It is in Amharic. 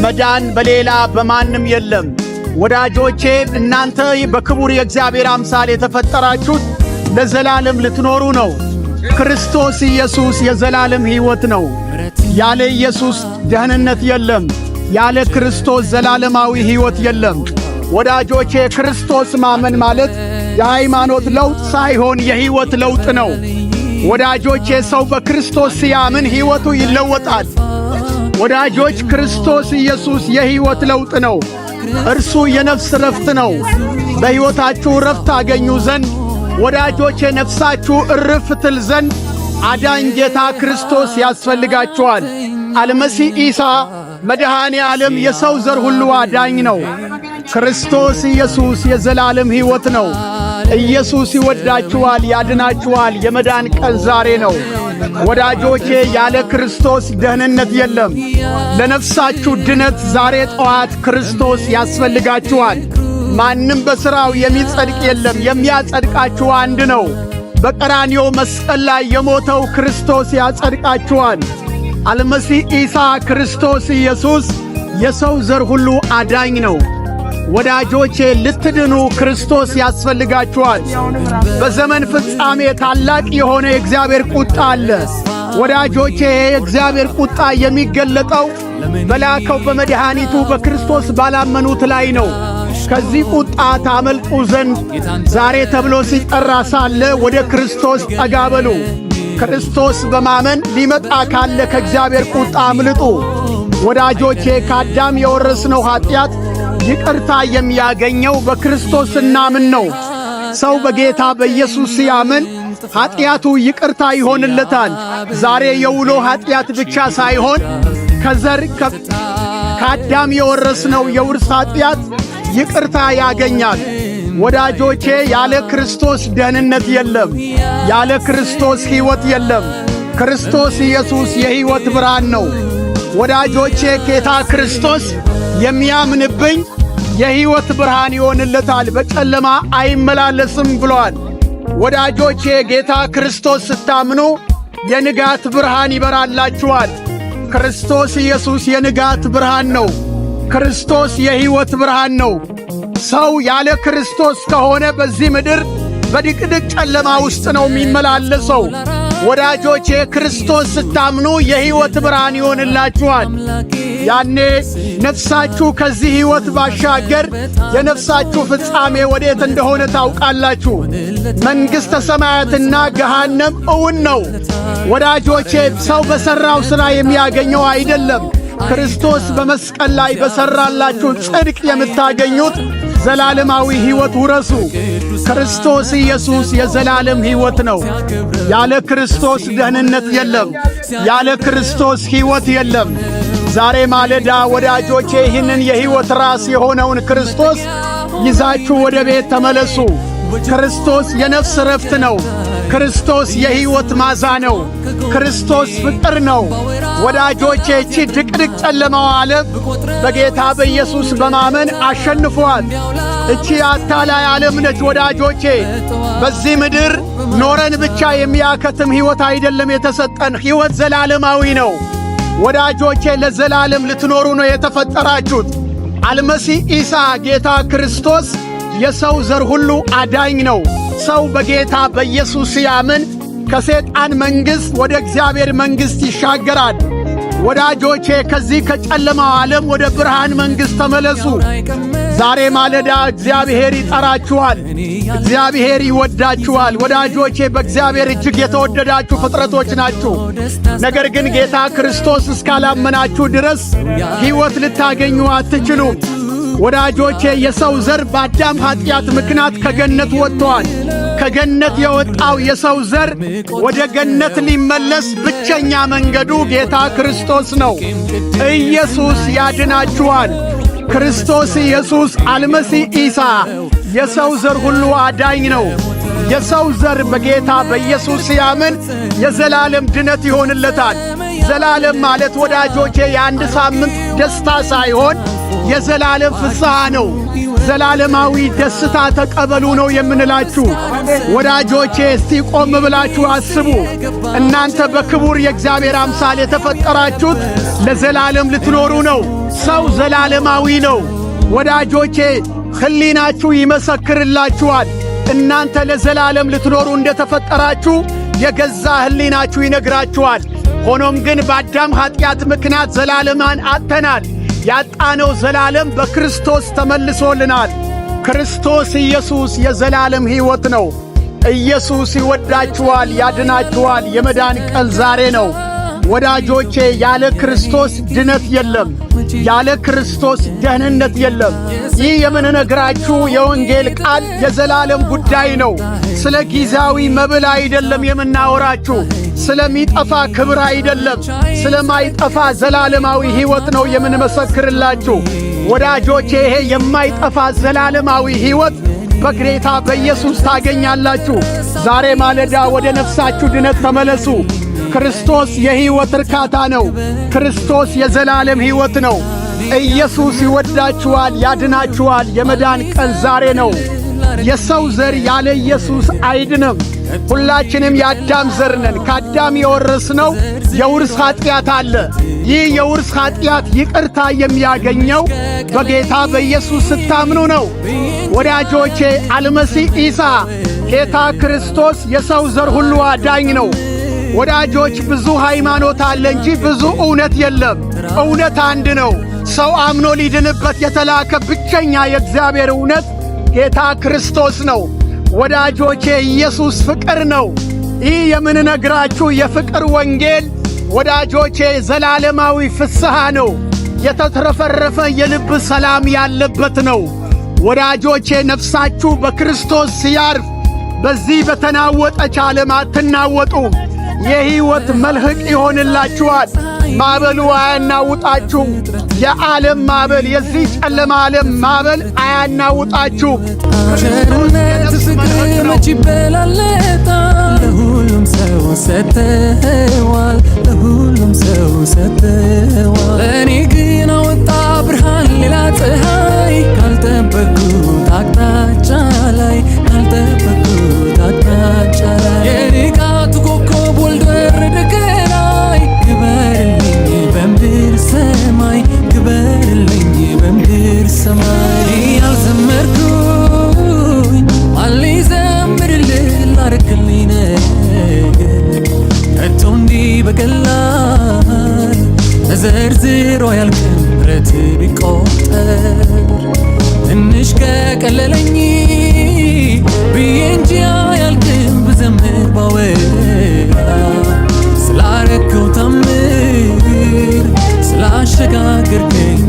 መዳን በሌላ በማንም የለም። ወዳጆቼ እናንተ በክቡር የእግዚአብሔር አምሳል የተፈጠራችሁት ለዘላለም ልትኖሩ ነው። ክርስቶስ ኢየሱስ የዘላለም ሕይወት ነው። ያለ ኢየሱስ ደህንነት የለም። ያለ ክርስቶስ ዘላለማዊ ሕይወት የለም። ወዳጆቼ ክርስቶስ ማመን ማለት የሃይማኖት ለውጥ ሳይሆን የሕይወት ለውጥ ነው። ወዳጆቼ ሰው በክርስቶስ ሲያምን ሕይወቱ ይለወጣል። ወዳጆች ክርስቶስ ኢየሱስ የሕይወት ለውጥ ነው። እርሱ የነፍስ ረፍት ነው። በሕይወታችሁ ረፍት አገኙ ዘንድ ወዳጆቼ ነፍሳችሁ እርፍ ትል ዘንድ አዳኝ ጌታ ክርስቶስ ያስፈልጋችኋል። አልመሲህ ኢሳ መድኃኔ ዓለም የሰው ዘር ሁሉ አዳኝ ነው። ክርስቶስ ኢየሱስ የዘላለም ሕይወት ነው። ኢየሱስ ይወዳችኋል፣ ያድናችኋል። የመዳን ቀን ዛሬ ነው። ወዳጆቼ ያለ ክርስቶስ ደህንነት የለም። ለነፍሳችሁ ድነት ዛሬ ጠዋት ክርስቶስ ያስፈልጋችኋል። ማንም በሥራው የሚጸድቅ የለም። የሚያጸድቃችሁ አንድ ነው። በቀራንዮ መስቀል ላይ የሞተው ክርስቶስ ያጸድቃችኋል። አልመሲህ ኢሳ ክርስቶስ ኢየሱስ የሰው ዘር ሁሉ አዳኝ ነው። ወዳጆቼ ልትድኑ ክርስቶስ ያስፈልጋችኋል። በዘመን ፍጻሜ ታላቅ የሆነ የእግዚአብሔር ቁጣ አለ። ወዳጆቼ የእግዚአብሔር ቁጣ የሚገለጠው በላከው በመድኃኒቱ በክርስቶስ ባላመኑት ላይ ነው። ከዚህ ቁጣ ታመልጡ ዘንድ ዛሬ ተብሎ ሲጠራ ሳለ ወደ ክርስቶስ ጠጋ በሉ። ክርስቶስ በማመን ሊመጣ ካለ ከእግዚአብሔር ቁጣ አምልጡ። ወዳጆቼ ከአዳም የወረስነው ኀጢአት ይቅርታ የሚያገኘው በክርስቶስ ስናምን ነው። ሰው በጌታ በኢየሱስ ሲያምን ኀጢአቱ ይቅርታ ይሆንለታል። ዛሬ የውሎ ኀጢአት ብቻ ሳይሆን ከዘር ከአዳም የወረስነው የውርስ ኀጢአት ይቅርታ ያገኛል። ወዳጆቼ ያለ ክርስቶስ ደህንነት የለም። ያለ ክርስቶስ ሕይወት የለም። ክርስቶስ ኢየሱስ የሕይወት ብርሃን ነው። ወዳጆቼ ጌታ ክርስቶስ የሚያምንብኝ የሕይወት ብርሃን ይሆንለታል፣ በጨለማ አይመላለስም ብሏል። ወዳጆቼ ጌታ ክርስቶስ ስታምኑ የንጋት ብርሃን ይበራላችኋል። ክርስቶስ ኢየሱስ የንጋት ብርሃን ነው። ክርስቶስ የሕይወት ብርሃን ነው። ሰው ያለ ክርስቶስ ከሆነ በዚህ ምድር በድቅድቅ ጨለማ ውስጥ ነው የሚመላለሰው። ወዳጆቼ ክርስቶስ ስታምኑ የሕይወት ብርሃን ይሆንላችኋል። ያኔ ነፍሳችሁ ከዚህ ሕይወት ባሻገር የነፍሳችሁ ፍጻሜ ወዴት እንደሆነ ታውቃላችሁ። መንግሥተ ሰማያትና ገሃነም እውን ነው። ወዳጆቼ ሰው በሠራው ሥራ የሚያገኘው አይደለም። ክርስቶስ በመስቀል ላይ በሠራላችሁ ጽድቅ የምታገኙት ዘላለማዊ ሕይወት ውረሱ። ክርስቶስ ኢየሱስ የዘላለም ሕይወት ነው። ያለ ክርስቶስ ደህንነት የለም። ያለ ክርስቶስ ሕይወት የለም። ዛሬ ማለዳ ወዳጆቼ ይህንን የሕይወት ራስ የሆነውን ክርስቶስ ይዛችሁ ወደ ቤት ተመለሱ። ክርስቶስ የነፍስ ረፍት ነው። ክርስቶስ የሕይወት ማዛ ነው። ክርስቶስ ፍቅር ነው። ወዳጆቼ እቺ ድቅድቅ ጨለማው ዓለም በጌታ በኢየሱስ በማመን አሸንፏል። እቺ አታላይ ዓለም ነች። ወዳጆቼ በዚህ ምድር ኖረን ብቻ የሚያከትም ሕይወት አይደለም የተሰጠን። ሕይወት ዘላለማዊ ነው። ወዳጆቼ ለዘላለም ልትኖሩ ነው የተፈጠራችሁት። አልመሲህ ኢሳ ጌታ ክርስቶስ የሰው ዘር ሁሉ አዳኝ ነው። ሰው በጌታ በኢየሱስ ሲያምን ከሰይጣን መንግሥት ወደ እግዚአብሔር መንግሥት ይሻገራል። ወዳጆቼ ከዚህ ከጨለማው ዓለም ወደ ብርሃን መንግሥት ተመለሱ። ዛሬ ማለዳ እግዚአብሔር ይጠራችኋል። እግዚአብሔር ይወዳችኋል። ወዳጆቼ በእግዚአብሔር እጅግ የተወደዳችሁ ፍጥረቶች ናችሁ። ነገር ግን ጌታ ክርስቶስ እስካላመናችሁ ድረስ ሕይወት ልታገኙ አትችሉም። ወዳጆቼ የሰው ዘር በአዳም ኀጢአት ምክንያት ከገነት ወጥተዋል። ከገነት የወጣው የሰው ዘር ወደ ገነት ሊመለስ ብቸኛ መንገዱ ጌታ ክርስቶስ ነው። ኢየሱስ ያድናችኋል። ክርስቶስ ኢየሱስ አልመሲህ ኢሳ የሰው ዘር ሁሉ አዳኝ ነው። የሰው ዘር በጌታ በኢየሱስ ሲያምን የዘላለም ድነት ይሆንለታል። ዘላለም ማለት ወዳጆቼ የአንድ ሳምንት ደስታ ሳይሆን የዘላለም ፍስሐ ነው። ዘላለማዊ ደስታ ተቀበሉ ነው የምንላችሁ። ወዳጆቼ እስቲ ቆም ብላችሁ አስቡ። እናንተ በክቡር የእግዚአብሔር አምሳል የተፈጠራችሁት ለዘላለም ልትኖሩ ነው። ሰው ዘላለማዊ ነው። ወዳጆቼ ሕሊናችሁ ይመሰክርላችኋል። እናንተ ለዘላለም ልትኖሩ እንደተፈጠራችሁ የገዛ ሕሊናችሁ ይነግራችኋል። ሆኖም ግን በአዳም ኀጢአት ምክንያት ዘላለማን አጥተናል። ያጣነው ዘላለም በክርስቶስ ተመልሶልናል። ክርስቶስ ኢየሱስ የዘላለም ሕይወት ነው። ኢየሱስ ይወዳችኋል፣ ያድናችኋል። የመዳን ቀን ዛሬ ነው። ወዳጆቼ ያለ ክርስቶስ ድነት የለም። ያለ ክርስቶስ ደህንነት የለም። ይህ የምንነግራችሁ የወንጌል ቃል የዘላለም ጉዳይ ነው። ስለ ጊዜያዊ መብል አይደለም የምናወራችሁ። ስለሚጠፋ ክብር አይደለም። ስለማይጠፋ ዘላለማዊ ሕይወት ነው የምንመሰክርላችሁ። ወዳጆቼ ይሄ የማይጠፋ ዘላለማዊ ሕይወት በጌታ በኢየሱስ ታገኛላችሁ። ዛሬ ማለዳ ወደ ነፍሳችሁ ድነት ተመለሱ። ክርስቶስ የሕይወት እርካታ ነው። ክርስቶስ የዘላለም ሕይወት ነው። ኢየሱስ ይወዳችኋል፣ ያድናችኋል። የመዳን ቀን ዛሬ ነው። የሰው ዘር ያለ ኢየሱስ አይድንም። ሁላችንም የአዳም ዘር ነን። ከአዳም የወረስነው የውርስ ኀጢአት አለ። ይህ የውርስ ኀጢአት ይቅርታ የሚያገኘው በጌታ በኢየሱስ ስታምኑ ነው። ወዳጆቼ አልመሲህ ኢሳ ጌታ ክርስቶስ የሰው ዘር ሁሉ አዳኝ ነው። ወዳጆች ብዙ ሃይማኖት አለ እንጂ ብዙ እውነት የለም። እውነት አንድ ነው። ሰው አምኖ ሊድንበት የተላከ ብቸኛ የእግዚአብሔር እውነት ጌታ ክርስቶስ ነው። ወዳጆቼ ኢየሱስ ፍቅር ነው። ይህ የምንነግራችሁ የፍቅር ወንጌል ወዳጆቼ ዘላለማዊ ፍስሐ ነው። የተትረፈረፈ የልብ ሰላም ያለበት ነው። ወዳጆቼ ነፍሳችሁ በክርስቶስ ሲያርፍ በዚህ በተናወጠች ዓለም አትናወጡም። የሕይወት መልህቅ ይሆንላችኋል። ማዕበሉ አያናውጣችሁም። የዓለም ማዕበል፣ የዚህ ጨለማ ዓለም ማዕበል አያናውጣችሁም። ቸርነት ፍቅር መች ይበላለጣል? ለሁሉም ሰው ሰጥተዋል፣ ለሁሉም ሰው ሰጥተዋል። ለእኔ ግን አወጣ ብርሃን ሌላ ፀሐይ ካልጠበቅኩት አቅጣጫ ላይ ካልጠበቅኩት አቅጣጫ ላይ የንጋቱ ኮከብ ወልዶ ወረደ ከላይ ክበርልኝ በምድር ሰማይ ክበርልኝ በምድር ሰማይ ያልዘመርኩኝ ማን ሊዘምርልህ ላረክልኝ ነገር ከቶ እንዲህ በቀላል ተዘርዝሮ ያልቅም ምሕረት ቢቆጠር ትንሽ ከቀለለኝ ብዬ እንጂ አያልቅም ብዘምር ባወራ ስላረከው ታምር ስላሸጋገርከኝ